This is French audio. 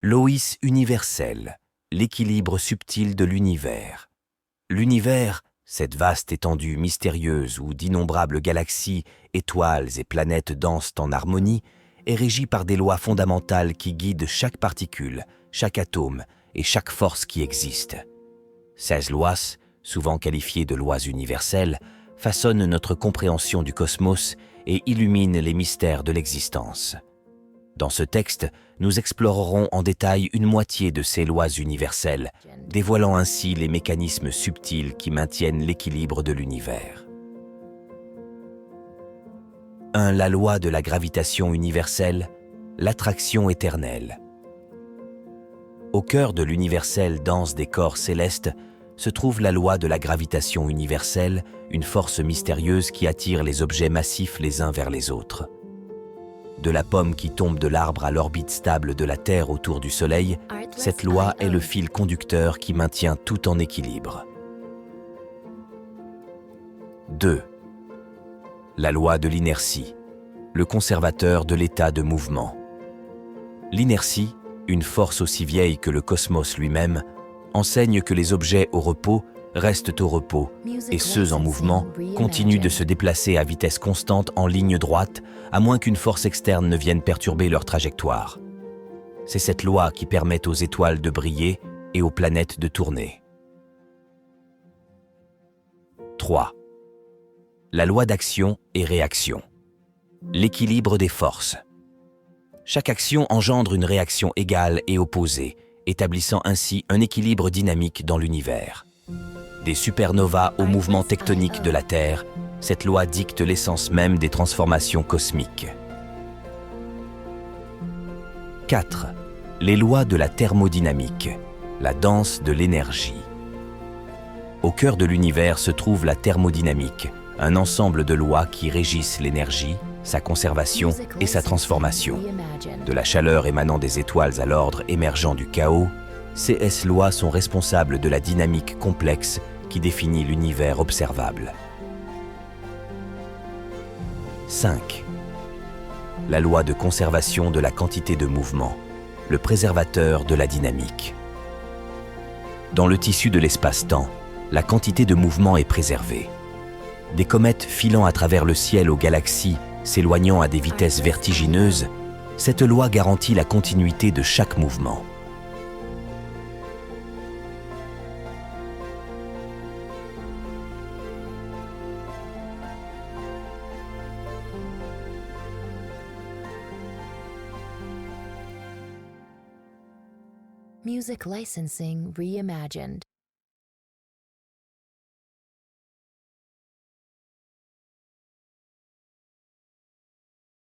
Loïs universel, l'équilibre subtil de l'univers. L'univers, cette vaste étendue mystérieuse où d'innombrables galaxies, étoiles et planètes dansent en harmonie, est régi par des lois fondamentales qui guident chaque particule, chaque atome et chaque force qui existe. Ces lois, souvent qualifiées de lois universelles, façonnent notre compréhension du cosmos et illuminent les mystères de l'existence. Dans ce texte, nous explorerons en détail une moitié de ces lois universelles, dévoilant ainsi les mécanismes subtils qui maintiennent l'équilibre de l'univers. 1. La loi de la gravitation universelle, l'attraction éternelle. Au cœur de l'universelle danse des corps célestes se trouve la loi de la gravitation universelle, une force mystérieuse qui attire les objets massifs les uns vers les autres. De la pomme qui tombe de l'arbre à l'orbite stable de la Terre autour du Soleil, cette loi est le fil conducteur qui maintient tout en équilibre. 2. La loi de l'inertie, le conservateur de l'état de mouvement. L'inertie, une force aussi vieille que le cosmos lui-même, enseigne que les objets au repos restent au repos et ceux en mouvement continuent de se déplacer à vitesse constante en ligne droite, à moins qu'une force externe ne vienne perturber leur trajectoire. C'est cette loi qui permet aux étoiles de briller et aux planètes de tourner. 3. La loi d'action et réaction. L'équilibre des forces. Chaque action engendre une réaction égale et opposée, établissant ainsi un équilibre dynamique dans l'univers. Des supernovas au mouvement tectonique de la Terre, cette loi dicte l'essence même des transformations cosmiques. 4. Les lois de la thermodynamique, la danse de l'énergie. Au cœur de l'univers se trouve la thermodynamique, un ensemble de lois qui régissent l'énergie, sa conservation et sa transformation. De la chaleur émanant des étoiles à l'ordre émergent du chaos, ces lois sont responsables de la dynamique complexe qui définit l'univers observable. 5. La loi de conservation de la quantité de mouvement, le préservateur de la dynamique. Dans le tissu de l'espace-temps, la quantité de mouvement est préservée. Des comètes filant à travers le ciel aux galaxies, s'éloignant à des vitesses vertigineuses, cette loi garantit la continuité de chaque mouvement. Music licensing reimagined.